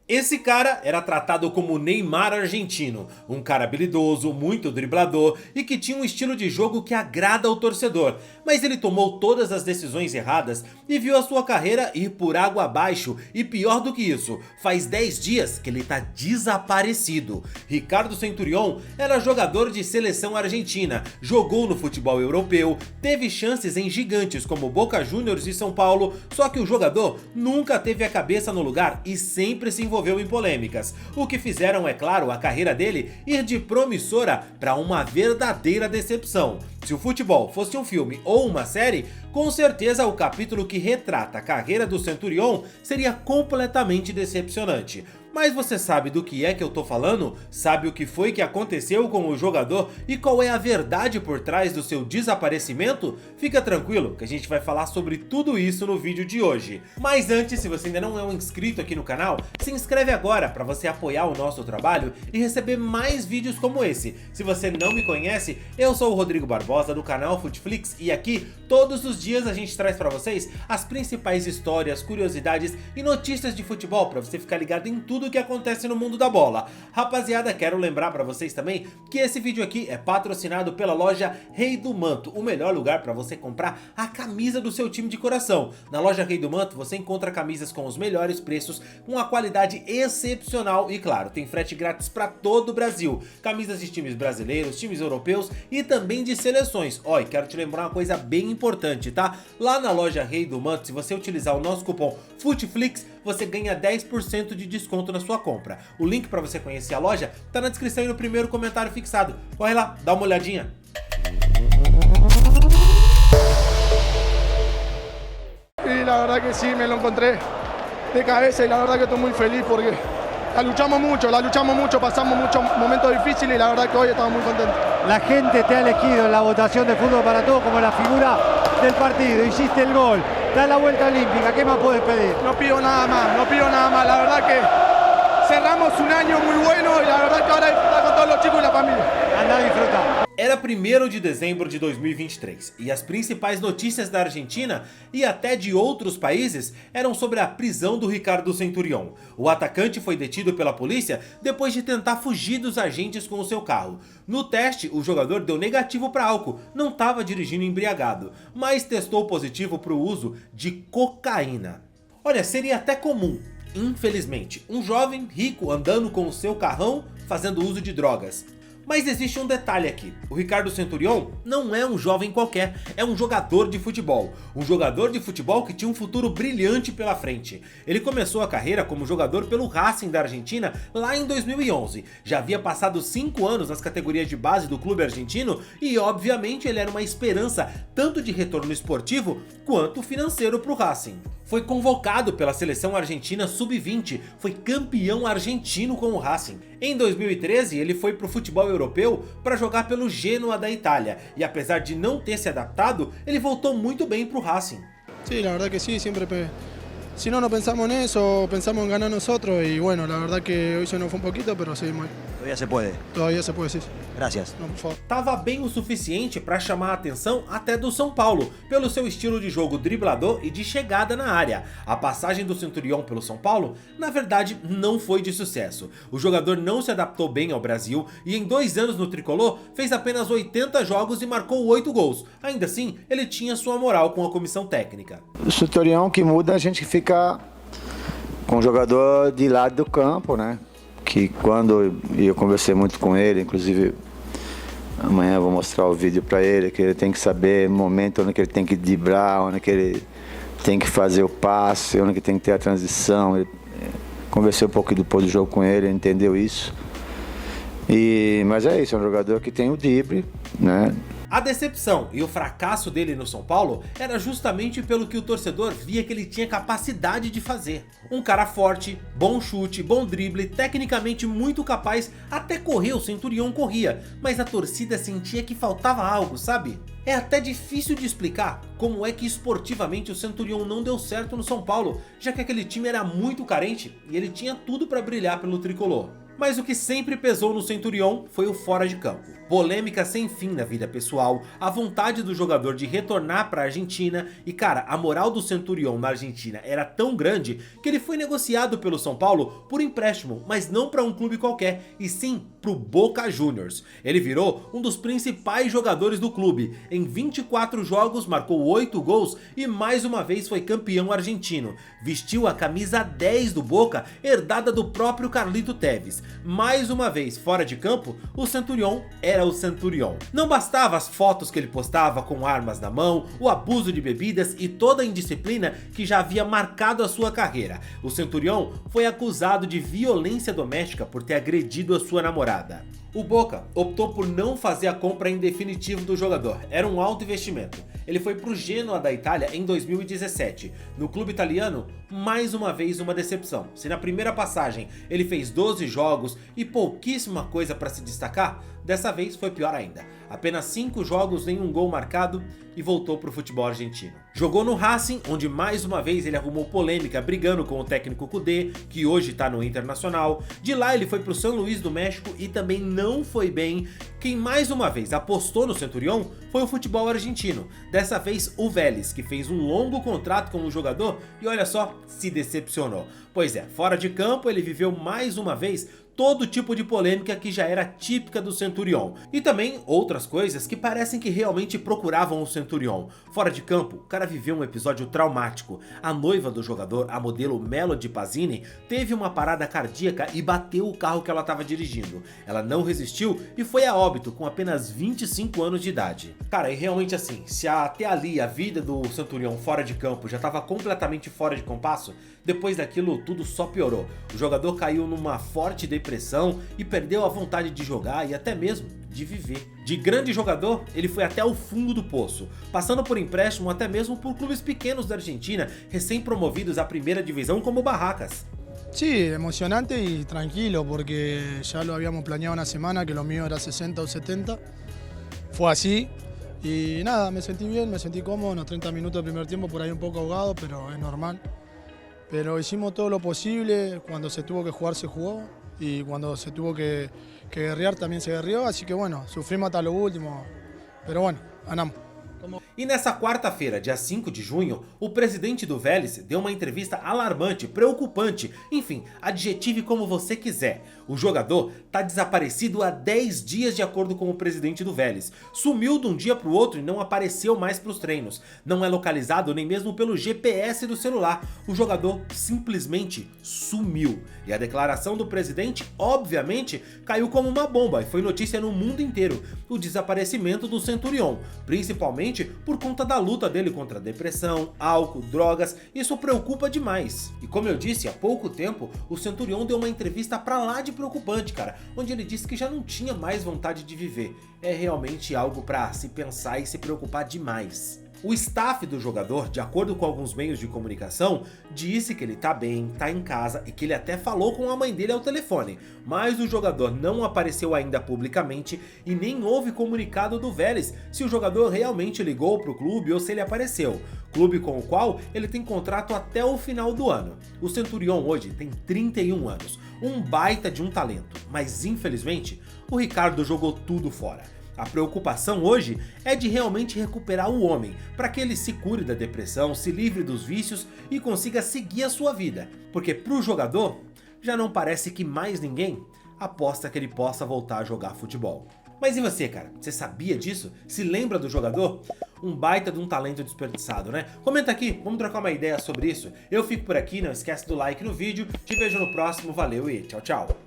Esse cara era tratado como o Neymar argentino, um cara habilidoso, muito driblador e que tinha um estilo de jogo que agrada ao torcedor, mas ele tomou todas as decisões erradas e viu a sua carreira ir por água abaixo e pior do que isso, faz 10 dias que ele tá desaparecido. Ricardo Centurión era jogador de seleção argentina, jogou no futebol europeu, teve chances em gigantes como Boca Juniors e São Paulo, só que o jogador nunca teve a cabeça no lugar e sempre se envolveu em polêmicas, o que fizeram, é claro, a carreira dele ir de promissora para uma verdadeira decepção. Se o futebol fosse um filme ou uma série, com certeza o capítulo que retrata a carreira do Centurión seria completamente decepcionante. Mas você sabe do que é que eu tô falando? Sabe o que foi que aconteceu com o jogador e qual é a verdade por trás do seu desaparecimento? Fica tranquilo que a gente vai falar sobre tudo isso no vídeo de hoje. Mas antes, se você ainda não é um inscrito aqui no canal, se inscreve agora para você apoiar o nosso trabalho e receber mais vídeos como esse. Se você não me conhece, eu sou o Rodrigo Barbosa do canal Futflix e aqui todos os dias a gente traz para vocês as principais histórias, curiosidades e notícias de futebol para você ficar ligado em tudo que acontece no mundo da bola. Rapaziada, quero lembrar para vocês também que esse vídeo aqui é patrocinado pela loja Rei do Manto, o melhor lugar para você comprar a camisa do seu time de coração. Na loja Rei do Manto você encontra camisas com os melhores preços, com a qualidade excepcional e claro, tem frete grátis para todo o Brasil. Camisas de times brasileiros, times europeus e também de seleções. Ó, e quero te lembrar uma coisa bem importante, tá? Lá na loja Rei do Manto, se você utilizar o nosso cupom FUTFLIX, você ganha 10% de desconto na sua compra. O link para você conhecer a loja tá na descrição e no primeiro comentário fixado. Corre lá, dá uma olhadinha. Y la verdad que sí, me lo encontré de cabeza y la verdad que estoy muy feliz porque la luchamos mucho, pasamos muchos momentos difíciles y la verdad que hoy estamos muy contentos. La gente te ha elegido en la votación de Fútbol para Todos como la figura del partido, hiciste el gol, da la vuelta olímpica, ¿qué más puedes pedir? No pido nada más, la verdad que cerramos un año muy bueno y la verdad que ahora disfrutar con todos los chicos y la familia. Anda a disfrutar. Era 1º de dezembro de 2023 e as principais notícias da Argentina e até de outros países eram sobre a prisão do Ricardo Centurión. O atacante foi detido pela polícia depois de tentar fugir dos agentes com o seu carro. No teste, o jogador deu negativo para álcool, não estava dirigindo embriagado, mas testou positivo para o uso de cocaína. Olha, seria até comum, infelizmente, um jovem rico andando com o seu carrão fazendo uso de drogas. Mas existe um detalhe aqui, o Ricardo Centurión não é um jovem qualquer, é um jogador de futebol. Um jogador de futebol que tinha um futuro brilhante pela frente. Ele começou a carreira como jogador pelo Racing da Argentina lá em 2011. Já havia passado 5 anos nas categorias de base do clube argentino e obviamente ele era uma esperança tanto de retorno esportivo quanto financeiro para o Racing. Foi convocado pela seleção argentina sub-20, foi campeão argentino com o Racing. Em 2013 ele foi para o futebol europeu para jogar pelo Genoa da Itália e apesar de não ter se adaptado, ele voltou muito bem para o Racing. Sí, la verdad que sí, siempre si no pensamos en eso, pensamos en ganar nosotros y bueno, la verdad que hoy se nos fue un poquito, pero seguimos ahí. Todavía se puede, sí. Gracias. No, por favor. Tava bem o suficiente para chamar a atenção até do São Paulo, pelo seu estilo de jogo driblador e de chegada na área. A passagem do Centurión pelo São Paulo, na verdade, não foi de sucesso. O jogador não se adaptou bem ao Brasil e em 2 anos no tricolor fez apenas 80 jogos e marcou 8 gols. Ainda assim, ele tinha sua moral com a comissão técnica. O Centurión que muda, a gente fica com o jogador de lado do campo, né? Que quando eu conversei muito com ele, inclusive amanhã eu vou mostrar o vídeo para ele, que ele tem que saber o momento onde que ele tem que driblar, onde que ele tem que fazer o passe, onde que tem que ter a transição. Conversei um pouco depois do jogo com ele, ele entendeu isso. Mas é isso, é um jogador que tem o drible, né? A decepção e o fracasso dele no São Paulo era justamente pelo que o torcedor via que ele tinha capacidade de fazer. Um cara forte, bom chute, bom drible, tecnicamente muito capaz, até correr o Centurión corria, mas a torcida sentia que faltava algo, sabe? É até difícil de explicar como é que esportivamente o Centurión não deu certo no São Paulo, já que aquele time era muito carente e ele tinha tudo para brilhar pelo tricolor. Mas o que sempre pesou no Centurión foi o fora de campo. Polêmica sem fim na vida pessoal, a vontade do jogador de retornar para a Argentina e cara, a moral do Centurión na Argentina era tão grande que ele foi negociado pelo São Paulo por empréstimo, mas não para um clube qualquer, e sim pro Boca Juniors. Ele virou um dos principais jogadores do clube, em 24 jogos marcou 8 gols e mais uma vez foi campeão argentino. Vestiu a camisa 10 do Boca, herdada do próprio Carlito Tevez. Mais uma vez fora de campo, o Centurión era o Centurión. Não bastava as fotos que ele postava com armas na mão, o abuso de bebidas e toda a indisciplina que já havia marcado a sua carreira. O Centurión foi acusado de violência doméstica por ter agredido a sua namorada. O Boca optou por não fazer a compra em definitivo do jogador, era um alto investimento. Ele foi para o Genoa da Itália em 2017. No clube italiano, mais uma vez uma decepção. Se na primeira passagem ele fez 12 jogos e pouquíssima coisa para se destacar, dessa vez foi pior ainda. Apenas 5 jogos, nenhum gol marcado e voltou para o futebol argentino. Jogou no Racing, onde mais uma vez ele arrumou polêmica brigando com o técnico Kudê, que hoje está no Internacional. De lá ele foi para o São Luís do México e também não foi bem. Quem mais uma vez apostou no Centurión foi o futebol argentino. Dessa vez o Vélez, que fez um longo contrato com o jogador e olha só, se decepcionou. Pois é, fora de campo ele viveu mais uma vez todo tipo de polêmica que já era típica do Centurión. E também outras coisas que parecem que realmente procuravam o Centurión. Fora de campo, o cara viveu um episódio traumático. A noiva do jogador, a modelo Melody Pazini, teve uma parada cardíaca e bateu o carro que ela estava dirigindo. Ela não resistiu e foi a óbito com apenas 25 anos de idade. Cara, e realmente assim, se até ali a vida do Centurión fora de campo já estava completamente fora de compasso, depois daquilo tudo só piorou. O jogador caiu numa forte depressão e perdeu a vontade de jogar e até mesmo de viver. De grande jogador, ele foi até o fundo do poço, passando por empréstimo até mesmo por clubes pequenos da Argentina, recém-promovidos à primeira divisão como Barracas. Sí, emocionante y tranquilo porque ya lo habíamos planeado una semana que lo mío era 60 o 70. Fue así y nada, me sentí bien, me sentí cómodo. En los 30 minutos del primer tiempo por ahí un poco ahogado, pero es normal. Pero hicimos todo lo posible, cuando se tuvo que jugar se jugó y cuando se tuvo que guerrear también se guerreó, así que bueno, sufrimos hasta lo último, pero bueno, ganamos. E nessa quarta-feira, dia 5 de junho, o presidente do Vélez deu uma entrevista alarmante, preocupante, enfim, adjetive como você quiser. O jogador tá desaparecido há 10 dias de acordo com o presidente do Vélez. Sumiu de um dia para o outro e não apareceu mais para os treinos. Não é localizado nem mesmo pelo GPS do celular. O jogador simplesmente sumiu. E a declaração do presidente, obviamente, caiu como uma bomba e foi notícia no mundo inteiro. O desaparecimento do Centurión, principalmente por conta da luta dele contra a depressão, álcool, drogas, isso preocupa demais. E como eu disse, há pouco tempo, o Centurión deu uma entrevista pra lá de preocupante, cara, onde ele disse que já não tinha mais vontade de viver. É realmente algo pra se pensar e se preocupar demais. O staff do jogador, de acordo com alguns meios de comunicação, disse que ele tá bem, tá em casa e que ele até falou com a mãe dele ao telefone, mas o jogador não apareceu ainda publicamente e nem houve comunicado do Vélez se o jogador realmente ligou pro clube ou se ele apareceu, clube com o qual ele tem contrato até o final do ano. O Centurión hoje tem 31 anos, um baita de um talento, mas infelizmente o Ricardo jogou tudo fora. A preocupação hoje é de realmente recuperar o homem, para que ele se cure da depressão, se livre dos vícios e consiga seguir a sua vida. Porque pro jogador, já não parece que mais ninguém aposta que ele possa voltar a jogar futebol. Mas e você, cara? Você sabia disso? Se lembra do jogador? Um baita de um talento desperdiçado, né? Comenta aqui, vamos trocar uma ideia sobre isso. Eu fico por aqui, não esquece do like no vídeo. Te vejo no próximo, valeu e tchau, tchau.